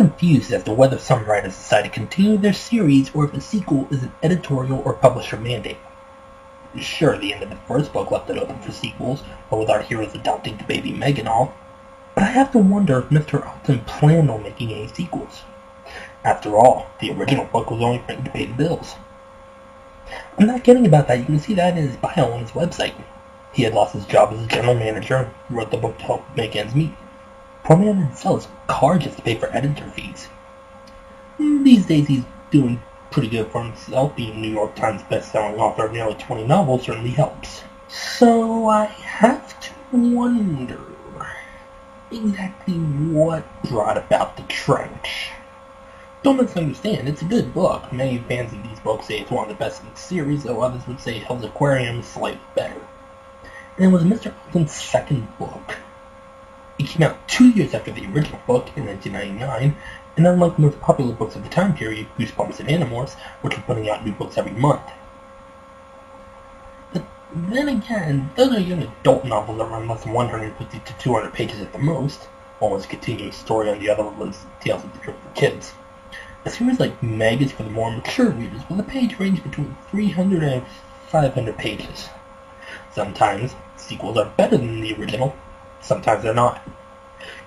confused as to whether some writers decide to continue their series or if a sequel is an editorial or publisher mandate. Sure, the end of the first book left it open for sequels, but with our heroes adopting the baby Meg and all, but I have to wonder if Mr. Alton planned on making any sequels. After all, the original book was only written to pay the bills. I'm not kidding about that. You can see that in his bio on his website. He had lost his job as a general manager and wrote the book to help make ends meet. Poor man didn't sell his car just to pay for editor fees. These days he's doing pretty good for himself. Being a New York Times best-selling author of nearly 20 novels certainly helps. So I have to wonder exactly what brought about the trench. Don't misunderstand, it's a good book. Many fans of these books say it's one of the best in the series, though others would say Hell's Aquarium is slightly better. And it was Mr. Alton's second book. It came out 2 years after the original book in 1999, and unlike most popular books of the time period, Goosebumps and Animorphs, which were putting out new books every month. But then again, those are young adult novels that run less than 150 to 200 pages at the most, almost a continuous story on the other one's Tales of the Crypt for kids. A series like Meg is for the more mature readers, with a page range between 300 and 500 pages. Sometimes, sequels are better than the original, sometimes they're not.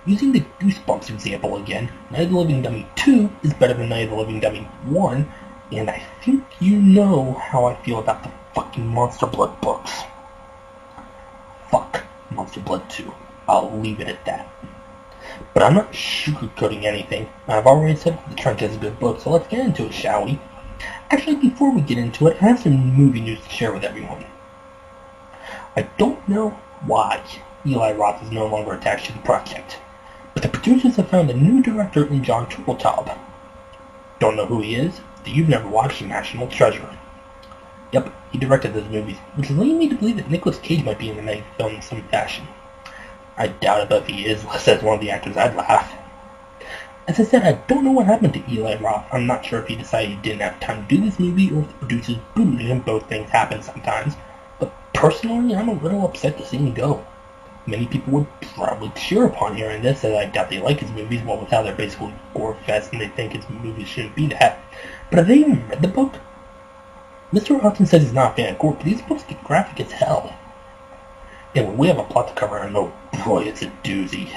Using the Goosebumps example again, Night of the Living Dummy 2 is better than Night of the Living Dummy 1, and I think you know how I feel about the fucking Monster Blood books. Fuck Monster Blood 2. I'll leave it at that. But I'm not sugarcoating anything. I've already said that The Trench is a good book, so let's get into it, shall we? Actually, before we get into it, I have some movie news to share with everyone. I don't know why Eli Roth is no longer attached to the project, but the producers have found a new director in John Turteltaub. Don't know who he is? Then you've never watched National Treasure. Yep, he directed those movies, which is leading me to believe that Nicolas Cage might be in the next film in some fashion. I doubt it, but if he is, as one of the actors, I'd laugh. As I said, I don't know what happened to Eli Roth. I'm not sure if he decided he didn't have time to do this movie, or if the producers booted him. Both things happen sometimes. But personally, I'm a little upset to see him go. Many people would probably cheer upon hearing this, as I doubt they like his movies, what with how they're basically gore fest and they think his movies shouldn't be that. But have they even read the book? Mr. Alton says he's not a fan of gore, but these books get graphic as hell. And when we have a plot to cover, and oh boy, it's a doozy.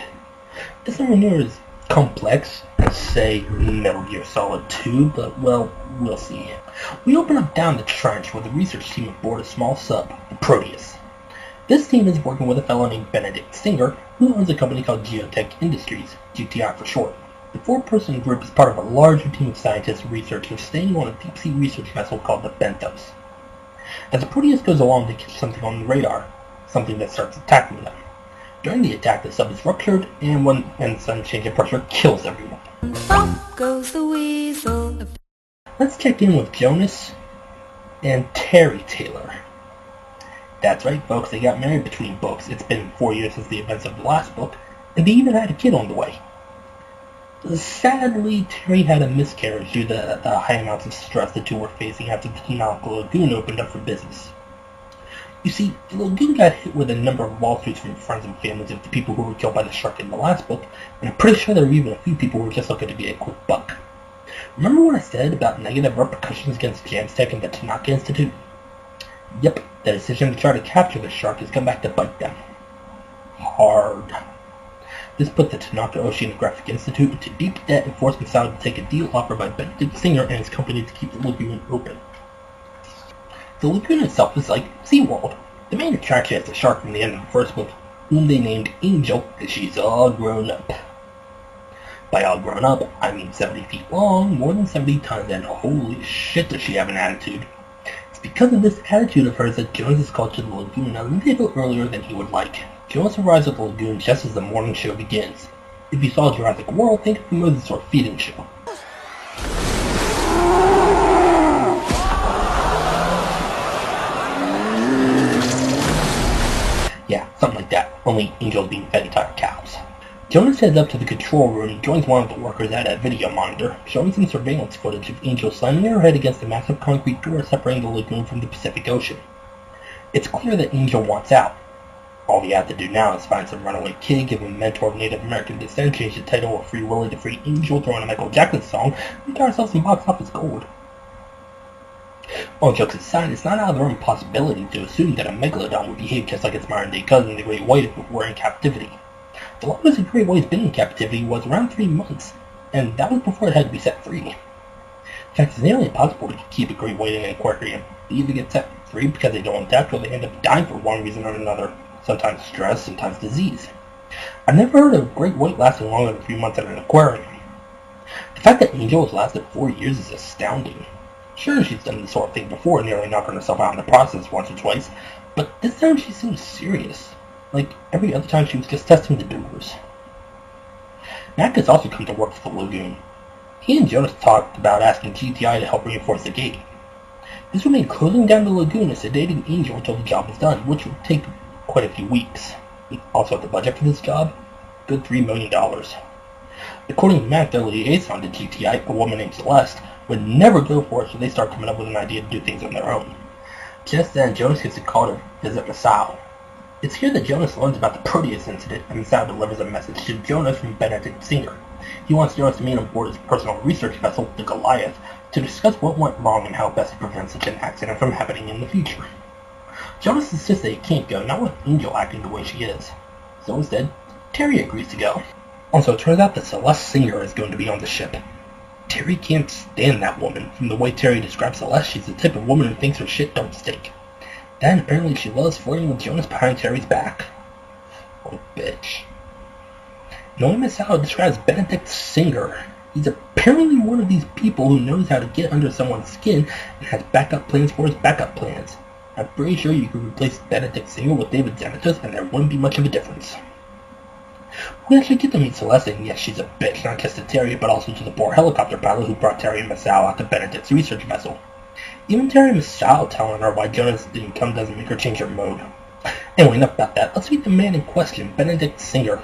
It's nowhere near as complex as, say, Metal Gear Solid 2, but, well, we'll see. We open up down the trench with a research team aboard a small sub, the Proteus. This team is working with a fellow named Benedict Singer, who owns a company called Geotech Industries, GTI for short. The four-person group is part of a larger team of scientists and researchers staying on a deep-sea research vessel called the Benthos. As the Proteus goes along, they catch something on the radar, something that starts attacking them. During the attack, the sub is ruptured, and sudden change in pressure kills everyone. Off goes the weasel. Let's check in with Jonas and Terry Taylor. That's right, folks, they got married between books. It's been 4 years since the events of the last book, and they even had a kid on the way. Sadly, Terry had a miscarriage due to the high amounts of stress the two were facing after the Lagoon opened up for business. You see, the Lagoon got hit with a number of lawsuits from friends and families of the people who were killed by the shark in the last book, and I'm pretty sure there were even a few people who were just looking to get a quick buck. Remember what I said about negative repercussions against Jamstack and the Tanaka Institute? Yep, the decision to try to capture the shark has come back to bite them. Hard. This put the Tanaka Oceanographic Institute into deep debt and forced Masao to take a deal offered by Benedict Singer and his company to keep the lagoon open. The lagoon itself is like SeaWorld. The main attraction is the shark from the end of the first book, whom they named Angel because she's all grown up. By all grown up, I mean 70 feet long, more than 70 tons, and holy shit does she have an attitude. It's because of this attitude of hers that Jonas is called to the lagoon a little earlier than he would like. Jonas arrives at the lagoon just as the morning show begins. If you saw Jurassic World, think of the Mosasaur feeding show. Yeah, something like that, only Angel's being fed entire cows. Jonas heads up to the control room and joins one of the workers at a video monitor, showing some surveillance footage of Angel slamming her head against a massive concrete door separating the lagoon from the Pacific Ocean. It's clear that Angel wants out. All we have to do now is find some runaway kid, give him a mentor of Native American descent, change the title of Free Willy to Free Angel, throw in a Michael Jackson song, and get ourselves some box office gold. All jokes aside, it's not out of the realm of possibility to assume that a megalodon would behave just like its modern-day cousin, the great white, if it were in captivity. The longest a great white's been in captivity was around 3 months, and that was before it had to be set free. In fact, it's nearly impossible to keep a great white in an aquarium. They either get set free because they don't adapt, or they end up dying for one reason or another, sometimes stress, sometimes disease. I've never heard of a great white lasting longer than 3 months in an aquarium. The fact that Angel has lasted 4 years is astounding. Sure, she's done this sort of thing before, nearly knocking herself out in the process once or twice, but this time she seems serious. Like every other time she was just testing the doers. Mac has also come to work for the Lagoon. He and Jonas talked about asking GTI to help reinforce the gate. This would mean closing down the Lagoon and sedating Angel until the job is done, which would take quite a few weeks. We also have the budget for this job, good $3 million. According to Mac, their liaison to GTI, a woman named Celeste, would never go for it, so they start coming up with an idea to do things on their own. Just then, Jonas gets a call to visit Masao. It's here that Jonas learns about the Proteus incident, and Masao delivers a message to Jonas from Benedict Singer. He wants Jonas to meet on board his personal research vessel, the Goliath, to discuss what went wrong and how best to prevent such an accident from happening in the future. Jonas insists that he can't go, not with Angel acting the way she is. So instead, Terry agrees to go. Also, it turns out that Celeste Singer is going to be on the ship. Terry can't stand that woman. From the way Terry describes Celeste, she's the type of woman who thinks her shit don't stink. Then apparently she loves flirting with Jonas behind Terry's back. Oh, bitch. Knowing Masao describes Benedict Singer. He's apparently one of these people who knows how to get under someone's skin and has backup plans for his backup plans. I'm pretty sure you could replace Benedict Singer with David Xanatos and there wouldn't be much of a difference. We actually get to meet Celeste, and yes, she's a bitch, not just to Terry, but also to the poor helicopter pilot who brought Terry and Masao out to Benedict's research vessel. Even Terry and Masao telling her why Jonas didn't come doesn't make her change her mode. Anyway, enough about that. Let's meet the man in question, Benedict Singer.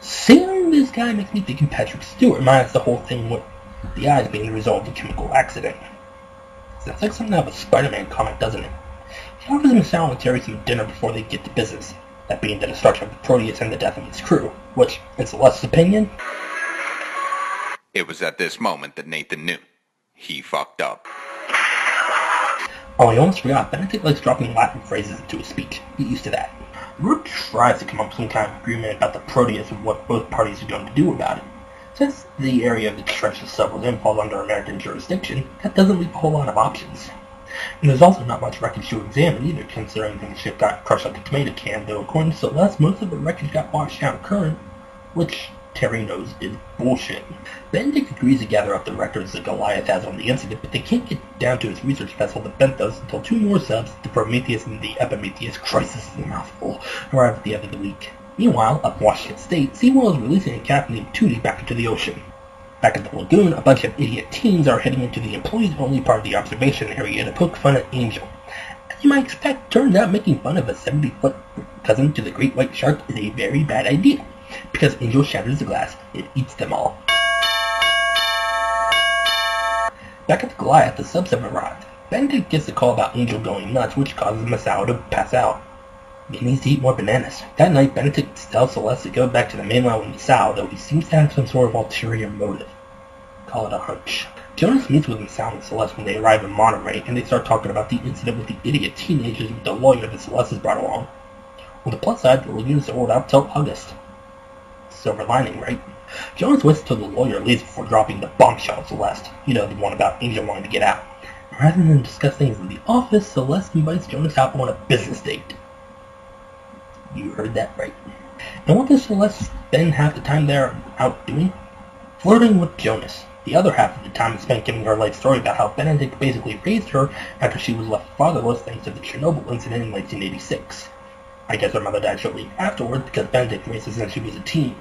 Seeing this guy makes me think of Patrick Stewart, minus the whole thing with the eyes being the result of a chemical accident. Sounds like something out of a Spider-Man comic, doesn't it? He offers Masao and Terry some dinner before they get to business. That being the destruction of the Proteus and the death of its crew, which, in Celeste's opinion... It was at this moment that Nathan knew. He fucked up. Oh, I almost forgot. Benedict likes dropping Latin phrases into his speech. Get used to that. Root tries to come up with some kind of agreement about the Proteus and what both parties are going to do about it. Since the area of the destruction sub was in falls under American jurisdiction, that doesn't leave a whole lot of options. And there's also not much wreckage to examine either, considering the ship got crushed like a tomato can, though according to Celeste, most of the wreckage got washed out current, which Terry knows is bullshit. Benedict agrees to gather up the records that Goliath has on the incident, but they can't get down to his research vessel, the Benthos, until 2 more subs, the Prometheus and the Epimetheus, crisis is a mouthful, arrive at the end of the week. Meanwhile, up in Washington State, SeaWorld is releasing a captain named Tootie back into the ocean. Back at the Lagoon, a bunch of idiot teens are heading into the employees-only part of the observation area to poke fun at Angel. As you might expect, turns out making fun of a 70-foot cousin to the great white shark is a very bad idea, because Angel shatters the glass and eats them all. Back at the Goliath, the subs have arrived. Benedict gets a call about Angel going nuts, which causes Masao to pass out. He needs to eat more bananas. That night, Benedict tells Celeste to go back to the mainland with Masao, though he seems to have some sort of ulterior motive. Call it a hunch. Jonas meets with Masao and Celeste when they arrive in Monterey, and they start talking about the incident with the idiot teenagers with the lawyer that Celeste has brought along. On the plus side, the Lagoon is rolled out till August. Silver lining, right? Jonas waits until the lawyer leaves before dropping the bombshell on Celeste. You know, the one about Angel wanting to get out. Rather than discuss things in the office, Celeste invites Jonas out on a business date. You heard that right. And what does Celeste spend half the time there out doing? Flirting with Jonas. The other half of the time is spent giving her life story about how Benedict basically raised her after she was left fatherless thanks to the Chernobyl incident in 1986. I guess her mother died shortly afterwards because Benedict raised her since she was a teen.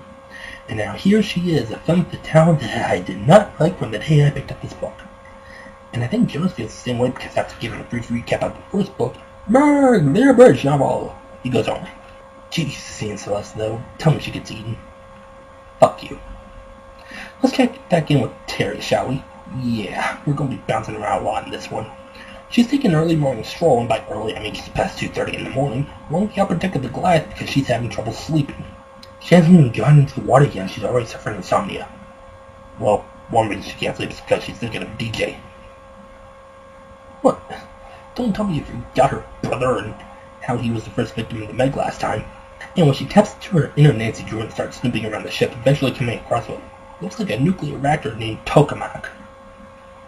And now here she is, a femme fatale that I did not like from the day I picked up this book. And I think Jonas feels the same way because after giving a brief recap of the first book, Berg, they're a bird novel, he goes on. Jeez, seeing Celeste though, tell me she gets eaten. Fuck you. Let's check back in with Terry, shall we? Yeah, we're gonna be bouncing around a lot in this one. She's taking an early morning stroll, and by early I mean just past 2:30 in the morning, along the upper deck of the Goliath because she's having trouble sleeping. She hasn't even gotten into the water yet, and she's already suffering insomnia. Well, one reason she can't sleep is because she's thinking of DJ. What? Don't tell me you forgot her brother and how he was the first victim of the Meg last time. And when she taps into her inner Nancy Drew and starts snooping around the ship, eventually coming across what looks like a nuclear reactor named Tokamak.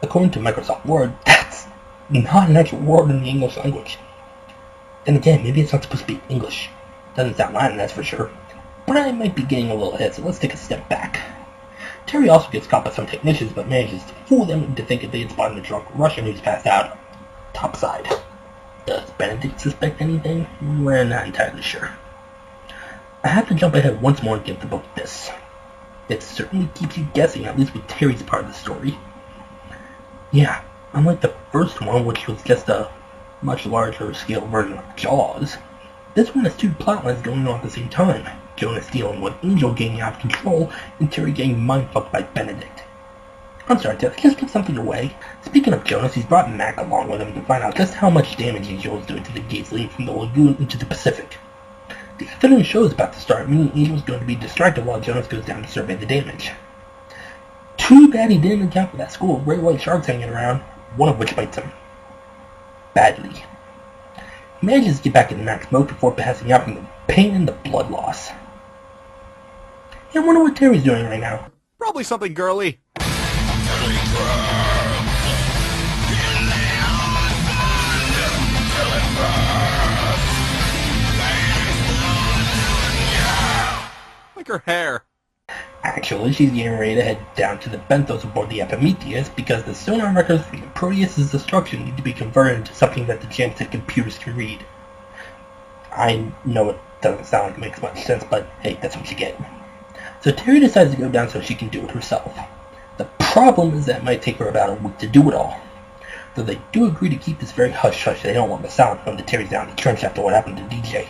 According to Microsoft Word, that's not an actual word in the English language. Then again, maybe it's not supposed to be English. Doesn't sound Latin, that's for sure. But I might be getting a little ahead, so let's take a step back. Terry also gets caught by some technicians, but manages to fool them into thinking they had spotted a drunk Russian who's passed out topside. Does Benedict suspect anything? We're not entirely sure. I have to jump ahead once more and give the book this. It certainly keeps you guessing, at least with Terry's part of the story. Yeah, unlike the first one, which was just a much larger scale version of Jaws, this one has two plotlines going on at the same time. Jonas dealing with Angel getting out of control, and Terry getting mindfucked by Benedict. I'm sorry, did I just give something away? Speaking of Jonas, he's brought Mac along with him to find out just how much damage Angel is doing to the gates leading from the Lagoon into the Pacific. The afternoon show is about to start, meaning Angel is going to be distracted while Jonas goes down to survey the damage. Too bad he didn't account for that school of great white sharks hanging around, one of which bites him. Badly. He manages to get back in Mac's mode before passing out from the pain and the blood loss. I wonder what Terry's doing right now. Probably something girly. Like her hair. Actually, she's getting ready to head down to the Benthos aboard the Epimetheus because the sonar records from the Proteus' destruction need to be converted into something that the Jamstead computers can read. I know it doesn't sound like it makes much sense, but hey, that's what you get. So Terry decides to go down so she can do it herself. The problem is that it might take her about a week to do it all. Though they do agree to keep this very hush-hush, they don't want the sound from the Terry's down the trench after what happened to DJ.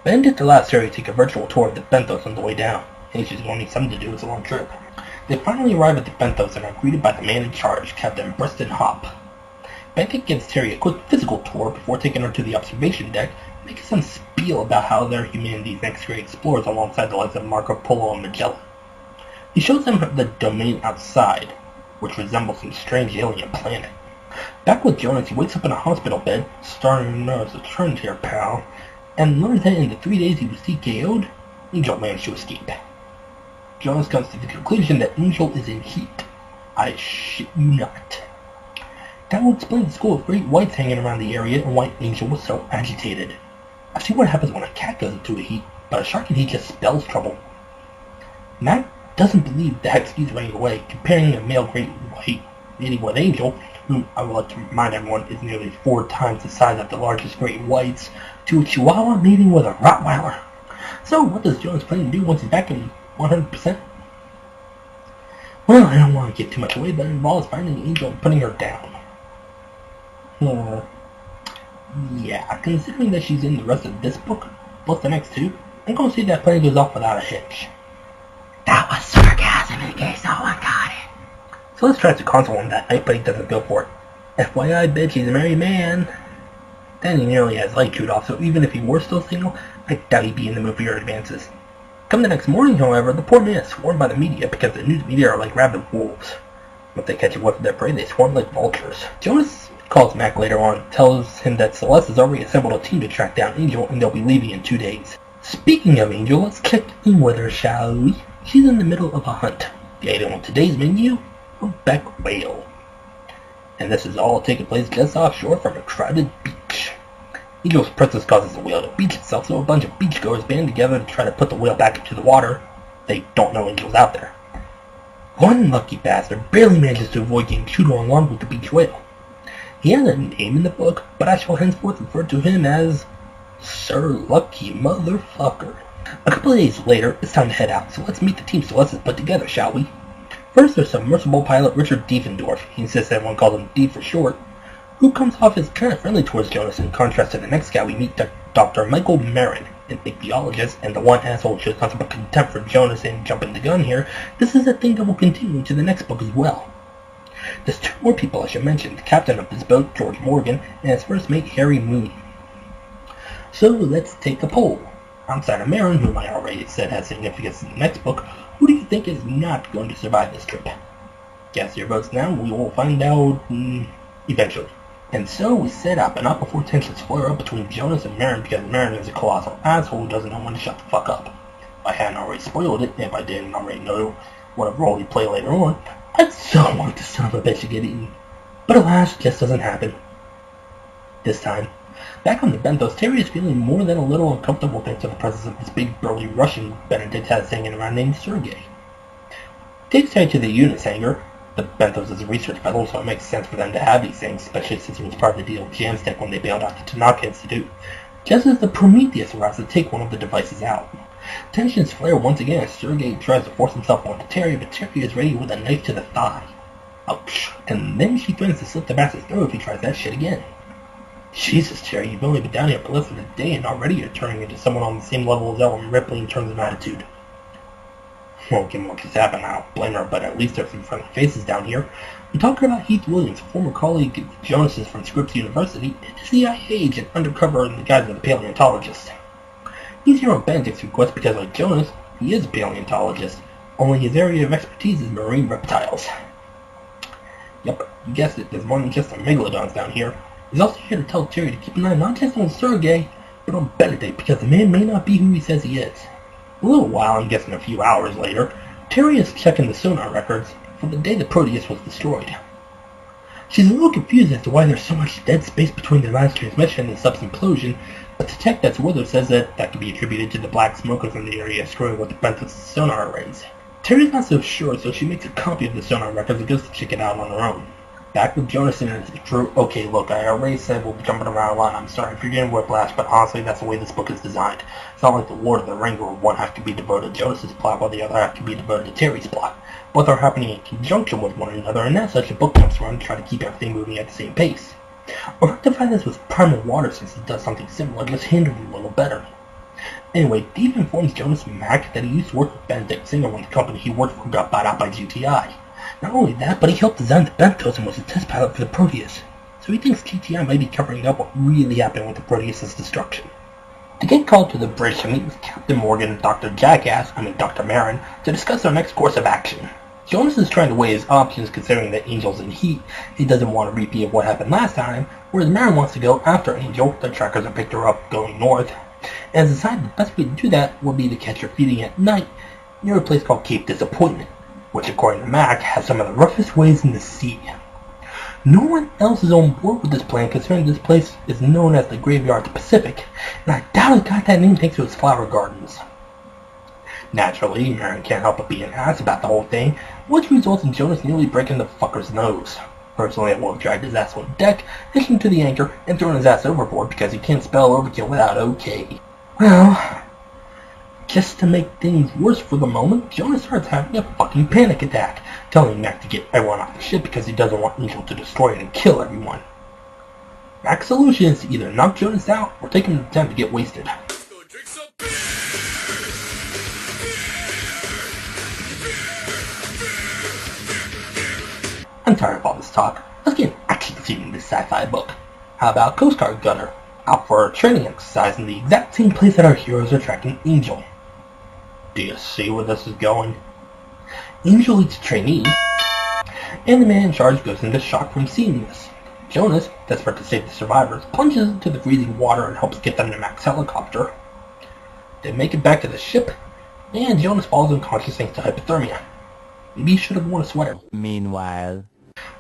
Benedict allows Terry to take a virtual tour of the Benthos on the way down. Hey, she's going to need something to do, it's a long trip. They finally arrive at the Benthos and are greeted by the man in charge, Captain Preston Hop. Benedict gives Terry a quick physical tour before taking her to the observation deck, making some spiel about how they're humanity's next great explorers alongside the likes of Marco Polo and Magellan. He shows them the domain outside, which resembles some strange alien planet. Back with Jonas, he wakes up in a hospital bed, starting to notice a trend here, pal, and learns that in the 3 days he was TKO'd, Angel managed to escape. Jonas comes to the conclusion that Angel is in heat. I shit you not. That will explain the school of great whites hanging around the area and why Angel was so agitated. I've seen what happens when a cat goes into a heat, but a shark in heat just spells trouble. Matt doesn't believe that excuse running away, comparing a male great white mating with Angel, whom I would like to remind everyone is nearly 4 times the size of the largest great whites, to a Chihuahua mating with a Rottweiler. So what does Jonas plan to do once he's back in 100%? Well, I don't want to give too much away, but it involves finding Angel and putting her down. Yeah, considering that she's in the rest of this book, plus the next 2, I'm going to say that plan goes off without a hitch. That was sarcasm in case no one got it. Celeste tries to console him that night, but he doesn't go for it. FYI, bitch, he's a married man. Then he nearly has light chewed off, so even if he were still single, I doubt he'd be in the mood for your advances. Come the next morning, however, the poor man is swarmed by the media because the news media are like rabid wolves. If they catch a whiff of their prey, they swarm like vultures. Jonas calls Mac later on, tells him that Celeste has already assembled a team to track down Angel, and they'll be leaving in 2 days. Speaking of Angel, let's check in with her, shall we? She's in the middle of a hunt. The item on today's menu, a beck whale. And this is all taking place just offshore from a crowded beach. Angel's presence causes the whale to beach itself, so a bunch of beachgoers band together to try to put the whale back into the water. They don't know Angel's out there. One lucky bastard barely manages to avoid getting chewed on along with the beach whale. He has a name in the book, but I shall henceforth refer to him as Sir Lucky Motherfucker. A couple of days later, it's time to head out, so let's meet the team Celeste has put together, shall we? First, there's submersible pilot Richard Diefendorf, he insists everyone calls him D for short, who comes off as kind of friendly towards Jonas in contrast to the next guy we meet, Dr. Michael Marin, an ichthyologist, and the one asshole who shows nothing but contempt for Jonas and jumping the gun here. This is a thing that will continue to the next book as well. There's two more people I should mention, the captain of this boat, George Morgan, and his first mate, Harry Moon. So let's take a poll. Outside of Marin, whom I already said has significance in the next book, who do you think is not going to survive this trip? Cast your votes now, we will find out eventually. And so we set up, and not before tensions flare up between Jonas and Marin because Marin is a colossal asshole who doesn't know when to shut the fuck up. If I hadn't already spoiled it, if I didn't already know what role he'd play later on, I'd so want this son of a bitch to get eaten. But alas, it just doesn't happen. This time. Back on the Bentos, Terry is feeling more than a little uncomfortable thanks to the presence of this big burly Russian Benedict has hanging around named Sergei. Takes Terry to the unit's hangar. The Bentos is a research vessel, so it makes sense for them to have these things, especially since it was part of the deal with Jamstick when they bailed out the Tanaka Institute, just as the Prometheus arrives to take one of the devices out. Tensions flare once again as Sergei tries to force himself onto Terry, but Terry is ready with a knife to the thigh. Ouch. And then she threatens to slit the bastard's throat if he tries that shit again. Jesus, Terry, you've only been down here for less than a day, and already you're turning into someone on the same level as Ellen Ripley in terms of attitude. Well, given what just happened, I don't blame her, but at least there's some friendly faces down here. I'm talking about Heath Williams, former colleague of Jonas's from Scripps University, and a CIA agent undercover in the guise of a paleontologist. He's here on Benedict's request because, like Jonas, he is a paleontologist, only his area of expertise is marine reptiles. Yep, you guessed it, there's more than just some megalodons down here. He's also here to tell Terry to keep an eye not just on Sergei, but on Benedict, because the man may not be who he says he is. A little while, I'm guessing a few hours later, Terry is checking the sonar records for the day the Proteus was destroyed. She's a little confused as to why there's so much dead space between the last transmission and the sub's implosion, but the tech that's with her says that could be attributed to the black smokers in the area screwing with the Bentos sonar arrays. Terry's not so sure, so she makes a copy of the sonar records and goes to check it out on her own. Back with Jonas and his crew. Okay, look, I already said we'll be jumping around a lot. I'm sorry if you're getting whiplash, but honestly, that's the way this book is designed. It's not like the Lord of the Rings where one half can be devoted to Jonas's plot while the other half can be devoted to Terry's plot. Both are happening in conjunction with one another, and as such, the book comes around to try to keep everything moving at the same pace. I'll rectify this with primal water since it does something similar, just handle it a little better. Anyway, Dave informs Jonas Mack that he used to work with Benedict Singer when the company he worked for got bought out by GTI. Not only that, but he helped design the Bentos and was a test pilot for the Proteus, so he thinks GTI might be covering up what really happened with the Proteus' destruction. They get called to the bridge to meet with Captain Morgan and Dr. Dr. Marin, to discuss their next course of action. Jonas is trying to weigh his options considering that Angel's in heat. He doesn't want a repeat of what happened last time, whereas Marin wants to go after Angel. The trackers have picked her up going north, and has decided the best way to do that would be to catch her feeding at night near a place called Cape Disappointment, which according to Mac has some of the roughest waves in the sea. No one else is on board with this plan considering this place is known as the Graveyard of the Pacific, and I doubt it got that name thanks to its flower gardens. Naturally, Marin can't help but be an ass about the whole thing, which results in Jonas nearly breaking the fucker's nose. Personally, I would have dragged his ass on deck, hitched to the anchor, and thrown his ass overboard because he can't spell overkill without okay. Well, just to make things worse for the moment, Jonas starts having a fucking panic attack, telling Mac to get everyone off the ship because he doesn't want Angel to destroy it and kill everyone. Mac's solution is to either knock Jonas out or take him to the tent to get wasted. I'm tired of all this talk. Let's get an action scene in this sci-fi book. How about Coast Guard Gunner, out for a training exercise in the exact same place that our heroes are tracking Angel. Do you see where this is going? Angel leads trainees, and the man in charge goes into shock from seeing this. Jonas, desperate to save the survivors, plunges into the freezing water and helps get them to Mac's helicopter. They make it back to the ship, and Jonas falls unconscious thanks to hypothermia. Maybe he should have worn a sweater. Meanwhile,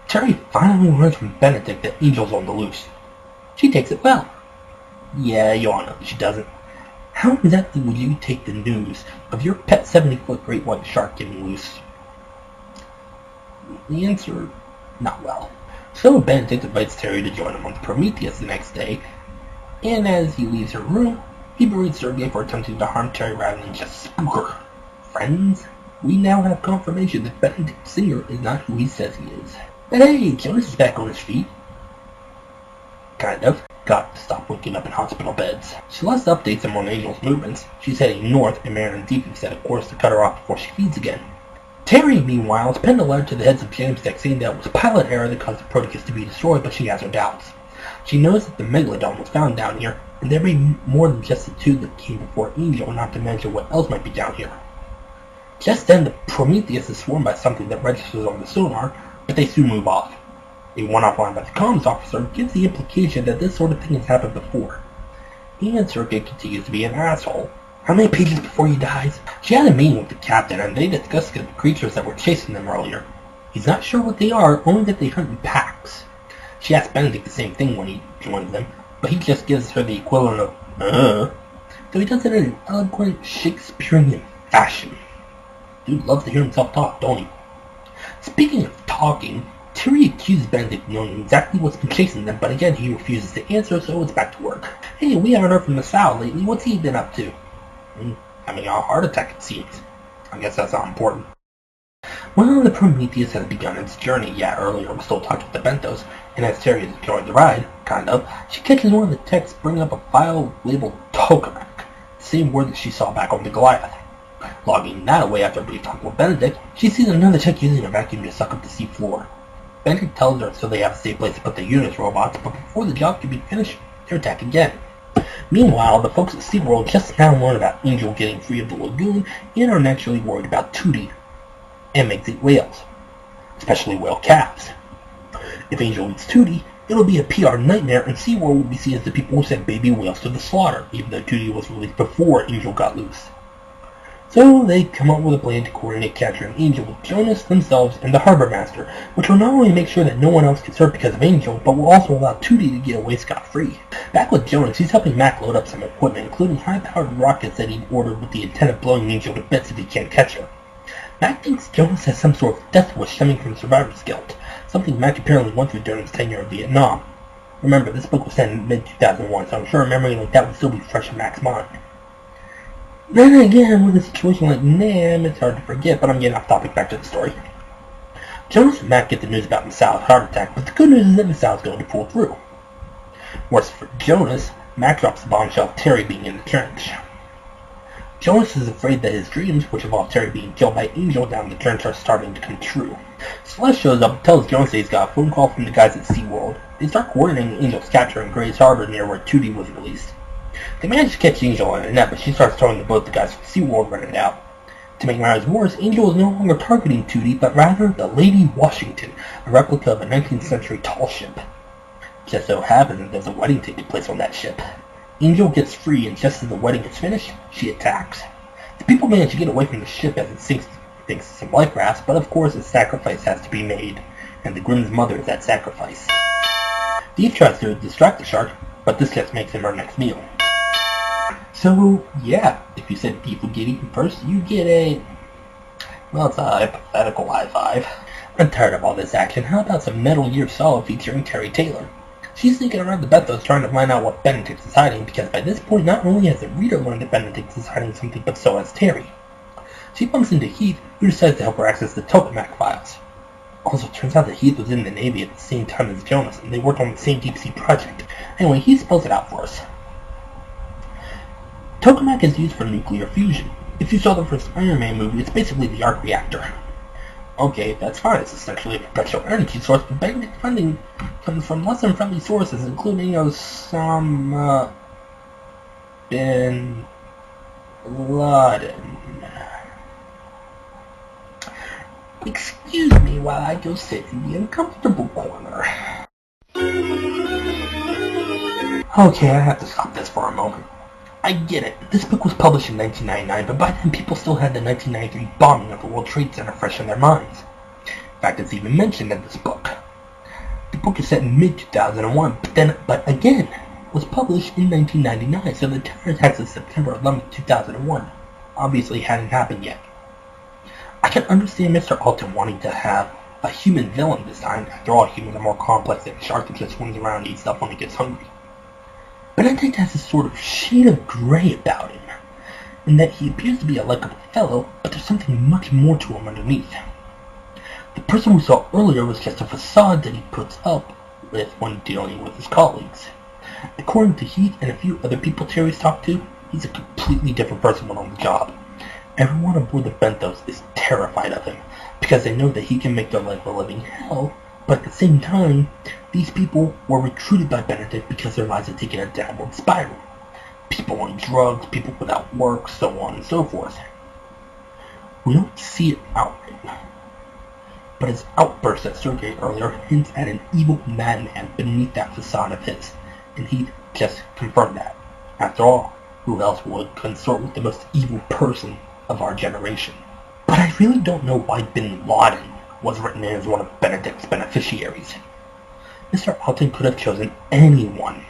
Terry finally learns from Benedict that Angel's on the loose. She takes it well. Yeah, you all know she doesn't. How exactly would you take the news of your pet 70-foot great white shark getting loose? The answer, not well. So Benedict invites Terry to join him on the Prometheus the next day, and as he leaves her room, he berates Sergei for attempting to harm Terry rather than just spook her. Friends, we now have confirmation that Benedict Singer is not who he says he is. But hey, Jonas is back on his feet. Kind of. Got to stop waking up in hospital beds. Celeste updates him on Angel's movements. She's heading north, and Marin and Deacon set a course to cut her off before she feeds again. Terry, meanwhile, has penned a letter to the heads of James Deck saying that it was pilot error that caused the Proteus to be destroyed, but she has her doubts. She knows that the Megalodon was found down here, and there may be more than just the two that came before Angel, not to mention what else might be down here. Just then, the Prometheus is swarmed by something that registers on the sonar, but they soon move off. A one-off line by the comms officer gives the implication that this sort of thing has happened before. And Circuit continues to be an asshole. How many pages before he dies? She had a meeting with the captain, and they discussed the creatures that were chasing them earlier. He's not sure what they are, only that they hunt in packs. She asks Benedict the same thing when he joins them, but he just gives her the equivalent of, though he does it in an eloquent Shakespearean fashion. Dude loves to hear himself talk, don't he? Speaking of talking, Terry accuses Benedict of knowing exactly what's been chasing them, but again he refuses to answer, so it's back to work. Hey, we haven't heard from the Sal lately. What's he been up to? Having a heart attack, it seems. I guess that's not important. Well, the Prometheus has begun its journey. Yeah, earlier we still talked with the Bentos, and as Terry is enjoying the ride, kind of, she catches one of the techs bringing up a file labeled Tokamak, the same word that she saw back on the Goliath. Logging that away after a brief talk with Benedict, she sees another tech using a vacuum to suck up the sea floor. Benedict tells her so they have a safe place to put the Jonas robots, but before the job can be finished, they're attacked again. Meanwhile, the folks at SeaWorld just now learned about Angel getting free of the Lagoon and are naturally worried about Tootie and extinct whales, especially whale calves. If Angel eats Tootie, it'll be a PR nightmare, and SeaWorld will be seen as the people who sent baby whales to the slaughter, even though Tootie was released before Angel got loose. So they come up with a plan to coordinate capturing Angel with Jonas, themselves, and the Harbor Master, which will not only make sure that no one else gets hurt because of Angel, but will also allow Tootie to get away scot-free. Back with Jonas, he's helping Mac load up some equipment, including high-powered rockets that he'd ordered with the intent of blowing Angel to bits if he can't catch her. Mac thinks Jonas has some sort of death wish stemming from survivor's guilt, something Mac apparently went through during his tenure in Vietnam. Remember, this book was set in mid-2001, so I'm sure a memory like that would still be fresh in Mac's mind. Then again, with a situation like Nam, it's hard to forget, but I'm getting off topic. Back to the story. Jonas and Mac get the news about Misao's heart attack, but the good news is that Misao's going to pull through. Worse for Jonas, Mac drops the bombshell of Terry being in the trench. Jonas is afraid that his dreams, which involve Terry being killed by Angel down the trench, are starting to come true. Celeste shows up and tells Jonas that he's got a phone call from the guys at SeaWorld. They start coordinating Angel's capture in Grays Harbor near where Tootie was released. They manage to catch Angel on a net, but she starts throwing the boat the guys from SeaWorld running out. To make matters worse, Angel is no longer targeting Tootie, but rather the Lady Washington, a replica of a 19th century tall ship. Just so happens that there's a wedding taking place on that ship. Angel gets free, and just as the wedding is finished, she attacks. The people manage to get away from the ship as it sinks thanks to some life rafts, but of course a sacrifice has to be made, and the Grimm's mother is that sacrifice. Eve tries to distract the shark, but this just makes him her next meal. So, yeah, if you said beef would get eaten first, you get a... well, it's a hypothetical high five. I'm tired of all this action. How about some Metal Gear Solid featuring Terry Taylor? She's sneaking around the Bethos trying to find out what Benedict is hiding, because by this point not only has the reader learned that Benedict is hiding something, but so has Terry. She bumps into Heath, who decides to help her access the Tokamak files. Also, it turns out that Heath was in the Navy at the same time as Jonas, and they worked on the same deep-sea project. Anyway, Heath spells it out for us. Tokamak is used for nuclear fusion. If you saw the first Iron Man movie, it's basically the arc reactor. Okay, that's fine. It's essentially a perpetual energy source, but Benedict funding comes from less than friendly sources, including Osama bin Laden. Excuse me while I go sit in the uncomfortable corner. Okay, I have to stop this for a moment. I get it. This book was published in 1999, but by then people still had the 1993 bombing of the World Trade Center fresh in their minds. In fact, it's even mentioned in this book. The book is set in mid-2001, but again, was published in 1999, so the terror attacks of September 11, 2001 obviously hadn't happened yet. I can understand Mr. Alton wanting to have a human villain this time. After all, humans are more complex than a shark that just swims around and eats stuff when it gets hungry. Benedict has a sort of shade of gray about him, in that he appears to be a likable fellow, but there's something much more to him underneath. The person we saw earlier was just a facade that he puts up with when dealing with his colleagues. According to Heath and a few other people Terry's talked to, he's a completely different person when on the job. Everyone aboard the Bentos is terrified of him, because they know that he can make their life a living hell, but at the same time, these people were recruited by Benedict because their lives had taken a downward spiral. People on drugs, people without work, so on and so forth. We don't see it outright, but his outburst at Sergei earlier hints at an evil madman beneath that facade of his, and he just confirmed that. After all, who else would consort with the most evil person of our generation? But I really don't know why Bin Laden was written in as one of Benedict's beneficiaries. Mr. Alton could have chosen anyone.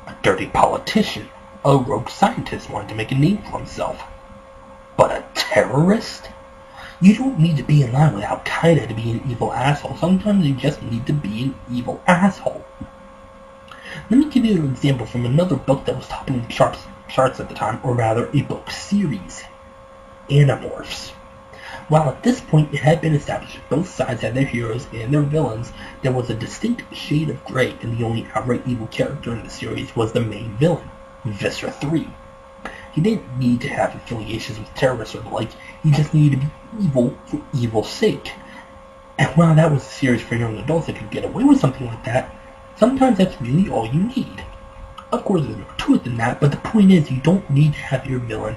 A dirty politician, a rogue scientist wanting to make a name for himself. But a terrorist? You don't need to be in line with Al-Qaeda to be an evil asshole. Sometimes you just need to be an evil asshole. Let me give you an example from another book that was topping charts at the time, or rather a book series. Animorphs. While at this point it had been established that both sides had their heroes and their villains, there was a distinct shade of gray, and the only outright evil character in the series was the main villain, Viscera 3. He didn't need to have affiliations with terrorists or the like, he just needed to be evil for evil's sake. And while that was a series for young adults that could get away with something like that, sometimes that's really all you need. Of course there's more to it than that, but the point is you don't need to have your villain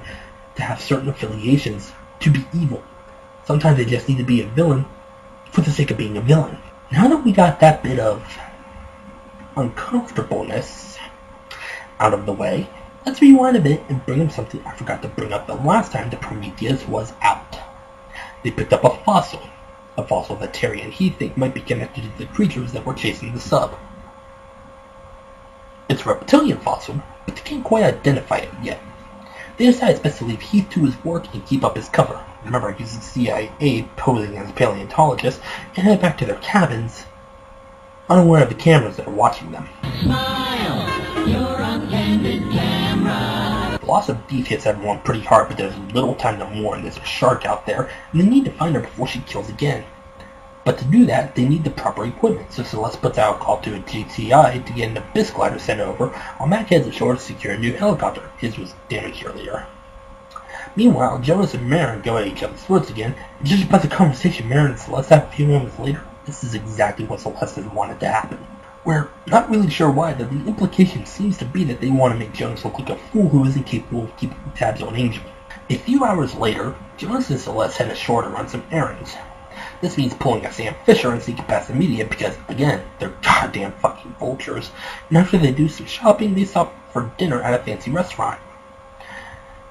to have certain affiliations to be evil. Sometimes they just need to be a villain for the sake of being a villain. Now that we got that bit of uncomfortableness out of the way, let's rewind a bit and bring up something I forgot to bring up the last time the Prometheus was out. They picked up a fossil that Terry and he think might be connected to the creatures that were chasing the sub. It's a reptilian fossil, but they can't quite identify it yet. They decide it's best to leave Heath to his work and keep up his cover. Remember, he's the CIA posing as a paleontologist, and head back to their cabins, unaware of the cameras that are watching them. Smile, your uncandid camera. The loss of Heath hits everyone pretty hard, but there's little time to mourn. There's a shark out there, and they need to find her before she kills again. But to do that, they need the proper equipment, so Celeste puts out a call to a GTI to get an abyss glider sent over, while Mac heads ashore to secure a new helicopter. His was damaged earlier. Meanwhile, Jonas and Marin go at each other's throats again, and judging by the conversation Marin and Celeste have a few moments later, this is exactly what Celeste has wanted to happen. We're not really sure why, but the implication seems to be that they want to make Jonas look like a fool who isn't capable of keeping tabs on Angel. A few hours later, Jonas and Celeste head ashore to run some errands. This means pulling a Sam Fisher and sneaking past the media because, again, they're goddamn fucking vultures. And after they do some shopping, they stop for dinner at a fancy restaurant.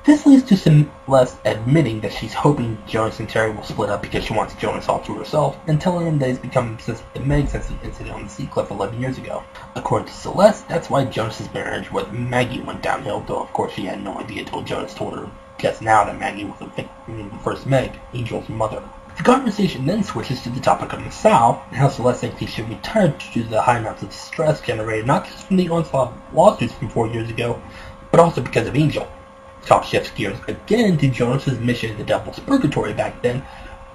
This leads to Celeste admitting that she's hoping Jonas and Terry will split up because she wants Jonas all to herself, and telling him that he's become obsessed with Meg since the incident on the sea cliff 11 years ago. According to Celeste, that's why Jonas's marriage with Maggie went downhill, though of course she had no idea until Jonas told her just now that Maggie was the first Meg, Angel's mother. The conversation then switches to the topic of Nassau, and how Celeste thinks he should retire due to the high amounts of stress generated not just from the onslaught of lawsuits from 4 years ago, but also because of Angel. The talk shifts gears again to Jonas's mission in the Devil's Purgatory back then,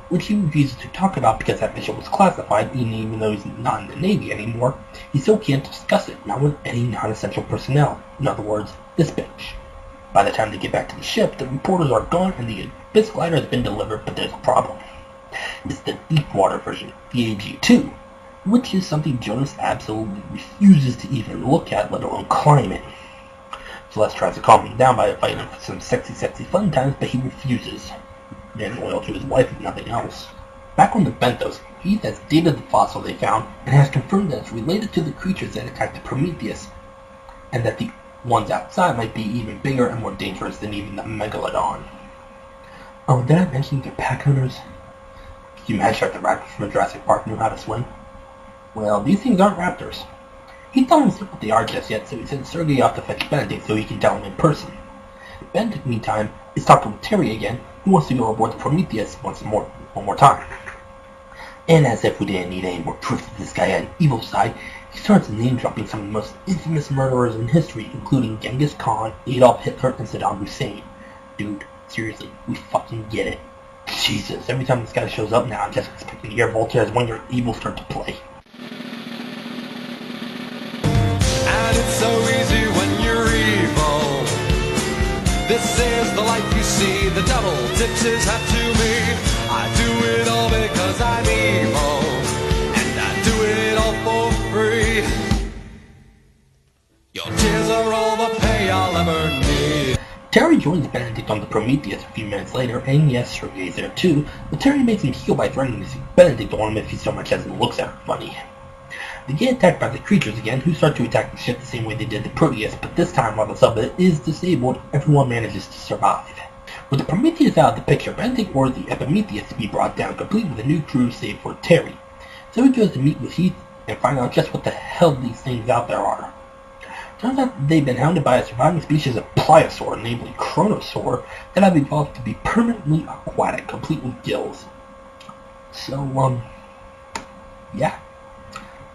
which he refuses to talk about because that mission was classified, and even though he's not in the Navy anymore, he still can't discuss it, not with any non-essential personnel. In other words, this bitch. By the time they get back to the ship, the reporters are gone and the abyss glider has been delivered, but there's a problem. It's the deep water version, the AG-2, which is something Jonas absolutely refuses to even look at, let alone climb in. Celeste tries to calm him down by inviting him for some sexy fun times, but he refuses. Man loyal to his wife if nothing else. Back on the Bentos, Heath has dated the fossil they found, and has confirmed that it's related to the creatures that attacked the Prometheus, and that the ones outside might be even bigger and more dangerous than even the Megalodon. Oh, did I mention they're pack hunters? Could you imagine if the raptors from Jurassic Park knew how to swim? Well, these things aren't raptors. He thought himself what they are just yet, so he sent Sergei off to fetch Benedict so he can tell him in person. Benedict, meantime, is talking with Terry again, who wants to go aboard the Prometheus one more time. And as if we didn't need any more proof that this guy had an evil side, he starts name-dropping some of the most infamous murderers in history, including Genghis Khan, Adolf Hitler, and Saddam Hussein. Dude, seriously, we fucking get it. Jesus, every time this guy shows up now, I'm just expecting to hear Voltaire's When Your Evil start to play. And it's so easy when you're evil. This is the life you see, the devil tips his hat to me. I do it all because I'm evil, and I do it all for free. Your tears are all the pay I'll ever need. Terry joins Benedict on the Prometheus a few minutes later, and yes, Sergei's there too, but Terry makes him heal by threatening to see Benedict on him if he so much as looks at her funny. They get attacked by the creatures again, who start to attack the ship the same way they did the Proteus, but this time while the sub is disabled, everyone manages to survive. With the Prometheus out of the picture, Benedict orders the Epimetheus to be brought down, complete with a new crew save for Terry. So he goes to meet with Heath and find out just what the hell these things out there are. Turns out that they've been hounded by a surviving species of pliosaur, namely Kronosaur, that have evolved to be permanently aquatic, complete with gills. So, yeah.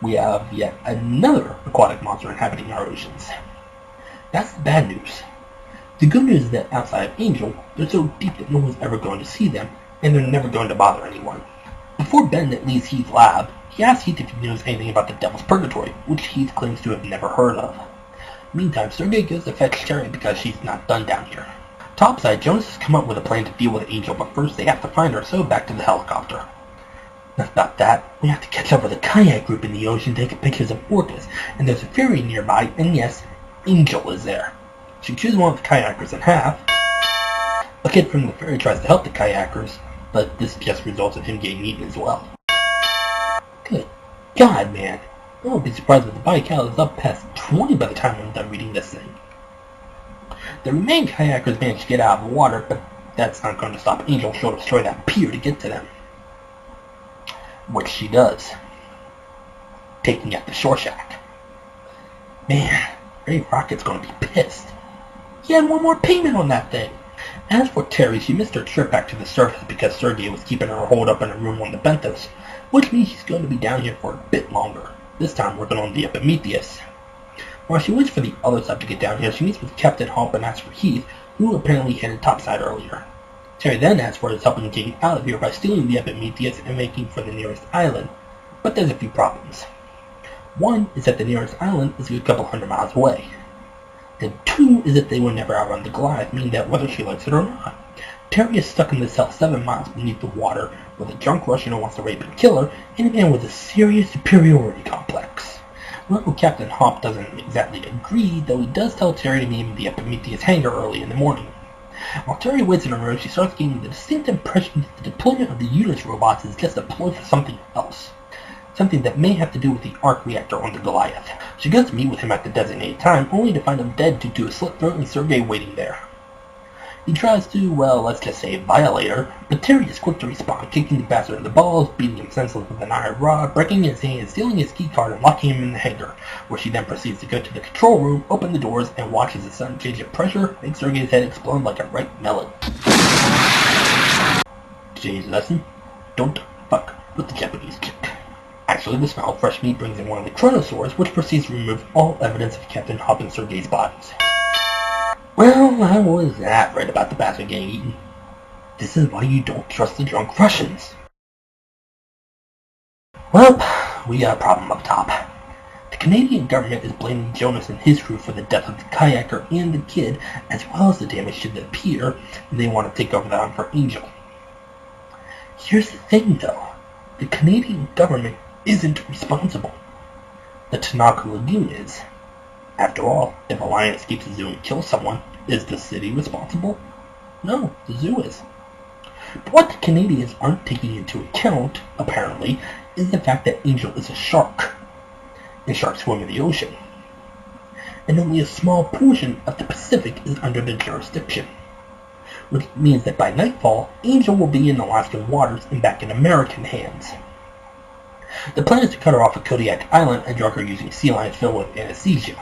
We have yet another aquatic monster inhabiting our oceans. That's the bad news. The good news is that outside of Angel, they're so deep that no one's ever going to see them, and they're never going to bother anyone. Before Benedict leaves Heath's lab, he asks Heath if he knows anything about the Devil's Purgatory, which Heath claims to have never heard of. Meantime, Sergei goes to fetch Terry because she's not done down here. Topside, Jonas has come up with a plan to deal with Angel, but first they have to find her, so back to the helicopter. Enough about that. We have to catch up with a kayak group in the ocean taking pictures of orcas, and there's a ferry nearby, and yes, Angel is there. She chews one of the kayakers in half. A kid from the ferry tries to help the kayakers, but this just results in him getting eaten as well. Good God, man. I won't be surprised if the body count is up past 20 by the time I'm done reading this thing. The remaining kayakers manage to get out of the water, but that's not going to stop Angel short of destroy that pier to get to them. Which she does. Taking out the shore shack. Man, Ray Rocket's going to be pissed. He had one more payment on that thing. As for Terry, she missed her trip back to the surface because Sergei was keeping her holed up in a room on the Benthos, which means she's going to be down here for a bit longer, this time working on the Epimetheus. While she waits for the other sub to get down here, she meets with Captain Hop and asks for Heath, who apparently headed topside earlier. Terry then asks for his help in getting out of here by stealing the Epimetheus and making for the nearest island, but there's a few problems. One is that the nearest island is a good couple hundred miles away. And two is that they will never outrun the Goliath, meaning that whether she likes it or not. Terry is stuck in this cell 7 miles beneath the water with a drunk Russian who wants to rape and kill her, and a man with a serious superiority complex. Well, Captain Hop doesn't exactly agree, though he does tell Terry to meet him in the Epimetheus hangar early in the morning. While Terry waits in her room, she starts getting the distinct impression that the deployment of the Jonas robots is just a ploy for something else. Something that may have to do with the arc reactor on the Goliath. She goes to meet with him at the designated time, only to find him dead due to a slit throat and Sergei waiting there. He tries to, well, let's just say violate her, but Terry is quick to respond, kicking the bastard in the balls, beating him senseless with an iron rod, breaking his hand, stealing his key card, and locking him in the hangar, where she then proceeds to go to the control room, open the doors, and watches the sudden change of pressure make Sergei's head explode like a ripe melon. Today's lesson: don't fuck with the Japanese chick. Actually, the smell of fresh meat brings in one of the Kronosaurs, which proceeds to remove all evidence of Captain Hop and Sergei's bodies. Well, how was that right about the bastard getting eaten? This is why you don't trust the drunk Russians. Well, we got a problem up top. The Canadian government is blaming Jonas and his crew for the death of the kayaker and the kid, as well as the damage to the pier, and they want to take over the hunt for Angel. Here's the thing, though. The Canadian government isn't responsible. The Tanaka Lagoon is. After all, if a lion escapes the zoo and kills someone, is the city responsible? No, the zoo is. But what the Canadians aren't taking into account, apparently, is the fact that Angel is a shark, and sharks swim in the ocean. And only a small portion of the Pacific is under their jurisdiction, which means that by nightfall, Angel will be in Alaskan waters and back in American hands. The plan is to cut her off at Kodiak Island and drug her using sea lions filled with anesthesia.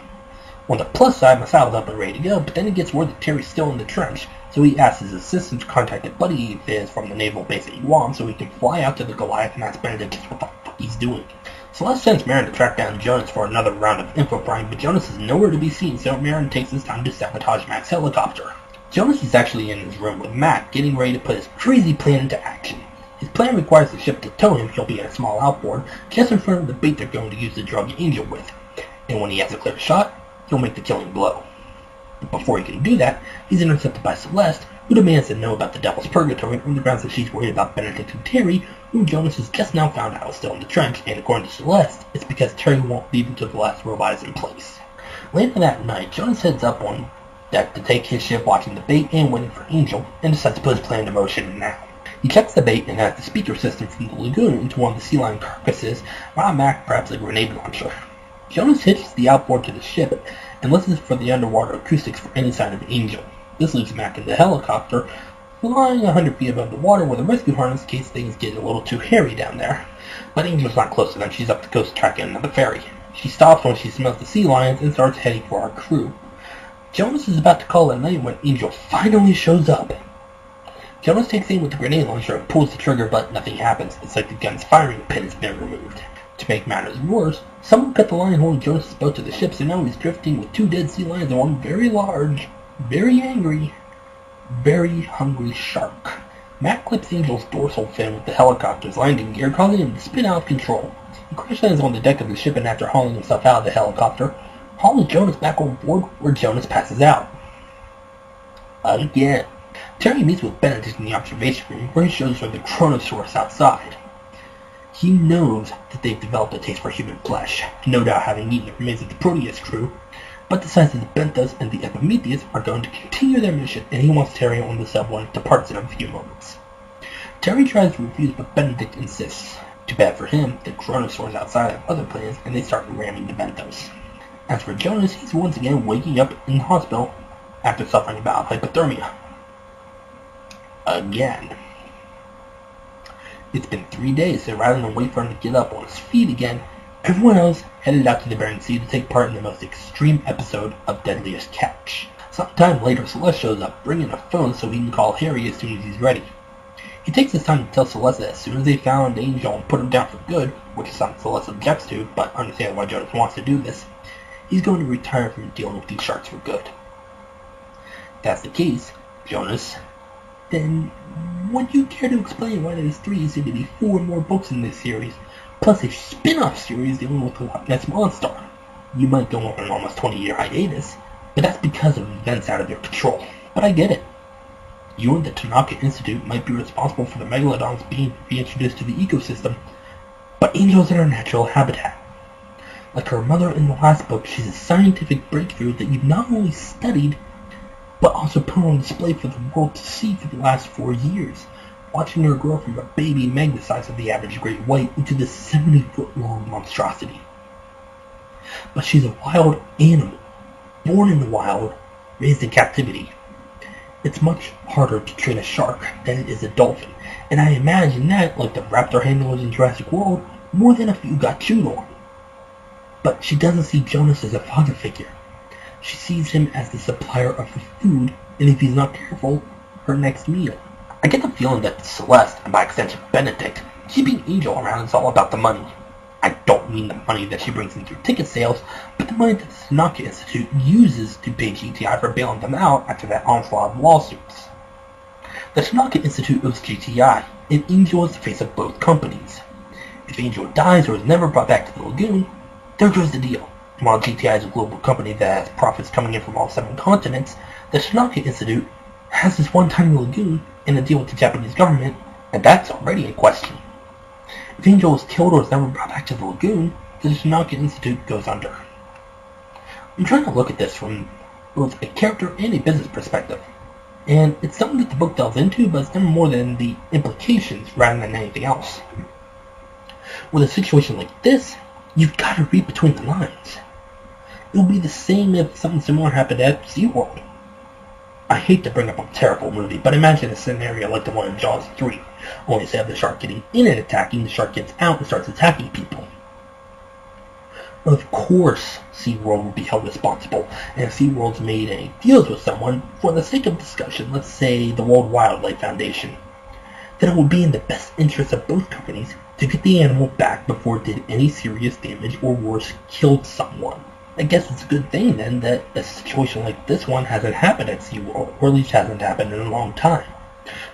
On the plus side, Masao's up and ready to go, but then he gets word that Terry's still in the trench, so he asks his assistant to contact a buddy of his from the naval base at Guam so he can fly out to the Goliath and ask Benedict just what the fuck he's doing. Celeste sends Marin to track down Jonas for another round of info prying, but Jonas is nowhere to be seen, so Marin takes his time to sabotage Mac's helicopter. Jonas is actually in his room with Mac, getting ready to put his crazy plan into action. His plan requires the ship to tow him, he'll be in a small outboard, just in front of the bait they're going to use to drug Angel with. And when he has a clear shot, he'll make the killing blow. Before he can do that, he's intercepted by Celeste, who demands to know about the Devil's Purgatory on the grounds that she's worried about Benedict and Terry, whom Jonas has just now found out is still in the trench, and according to Celeste, it's because Terry won't leave until the last robot is in place. Later that night, Jonas heads up on deck to take his ship watching the bait and waiting for Angel, and decides to put his plan into motion now. He checks the bait and has the speaker system from the Lagoon into one of the sea lion carcasses, while Mac perhaps a grenade launcher. Jonas hitches the outboard to the ship and listens for the underwater acoustics for any sign of Angel. This leaves Mac in the helicopter, flying 100 feet above the water with a rescue harness in case things get a little too hairy down there. But Angel's not close enough. She's up the coast tracking another ferry. She stops when she smells the sea lions and starts heading for our crew. Jonas is about to call it a night when Angel finally shows up. Jonas takes aim with the grenade launcher and pulls the trigger, but nothing happens. It's like the gun's firing pin has been removed. To make matters worse, someone cut the line holding Jonas' boat to the ship, so now he's drifting with 2 dead sea lions and one very large, very angry, very hungry shark. Mac clips Angel's dorsal fin with the helicopter's landing gear, causing him to spin out of control. He crash lands on the deck of the ship, and after hauling himself out of the helicopter, hauls Jonas back on board, where Jonas passes out. Again. Terry meets with Benedict in the observation room, where he shows her the Kronosaurs outside. He knows that they've developed a taste for human flesh, no doubt having eaten the remains of the Proteus crew, but decides that the Benthos and the Epimetheus are going to continue their mission, and he wants Terry on the sub when it departs in a few moments. Terry tries to refuse, but Benedict insists. Too bad for him, the Kronosaurs outside have other plans, and they start ramming the Benthos. As for Jonas, he's once again waking up in the hospital after suffering a bout of hypothermia. Again. It's been 3 days, so rather than wait for him to get up on his feet again, everyone else headed out to the Bering Sea to take part in the most extreme episode of Deadliest Catch. Sometime later, Celeste shows up, bringing a phone so he can call Harry as soon as he's ready. He takes his time to tell Celeste that as soon as they found Angel and put him down for good, which is something Celeste objects to, but understands why Jonas wants to do this, he's going to retire from dealing with these sharks for good. If that's the case, Jonas, then would you care to explain why there's 3 soon to be 4 more books in this series, plus a spin-off series dealing with the Loch Ness Monster? You might go on an almost 20-year hiatus, but that's because of events out of your control. But I get it. You and the Tanaka Institute might be responsible for the megalodons being reintroduced to the ecosystem, but Angel's in her natural habitat. Like her mother in the last book, she's a scientific breakthrough that you've not only studied, but also put on display for the world to see for the last 4 years, watching her grow from a baby meg the size of the average great white into this 70-foot-long monstrosity. But she's a wild animal, born in the wild, raised in captivity. It's much harder to train a shark than it is a dolphin, and I imagine that, like the raptor handlers in Jurassic World, more than a few got chewed on. But she doesn't see Jonas as a father figure. She sees him as the supplier of the food, and if he's not careful, her next meal. I get the feeling that Celeste, and by extension Benedict, keeping Angel around is all about the money. I don't mean the money that she brings in through ticket sales, but the money that the Tanaka Institute uses to pay GTI for bailing them out after that onslaught of lawsuits. The Tanaka Institute owes GTI, and Angel is the face of both companies. If Angel dies or is never brought back to the Lagoon, there goes the deal. While GTI is a global company that has profits coming in from all 7 continents, the Tanaka Institute has this one-time Lagoon and a deal with the Japanese government, and that's already in question. If Angel is killed or is never brought back to the Lagoon, the Tanaka Institute goes under. I'm trying to look at this from both a character and a business perspective, and it's something that the book delves into, but it's never more than the implications rather than anything else. With a situation like this, you've got to read between the lines. It would be the same if something similar happened at SeaWorld. I hate to bring up a terrible movie, but imagine a scenario like the one in Jaws 3, only instead of the shark getting in and attacking, the shark gets out and starts attacking people. Of course, SeaWorld would be held responsible, and if SeaWorld's made any deals with someone, for the sake of discussion, let's say the World Wildlife Foundation, then it would be in the best interest of both companies to get the animal back before it did any serious damage or worse, killed someone. I guess it's a good thing then that a situation like this one hasn't happened at SeaWorld, or at least hasn't happened in a long time.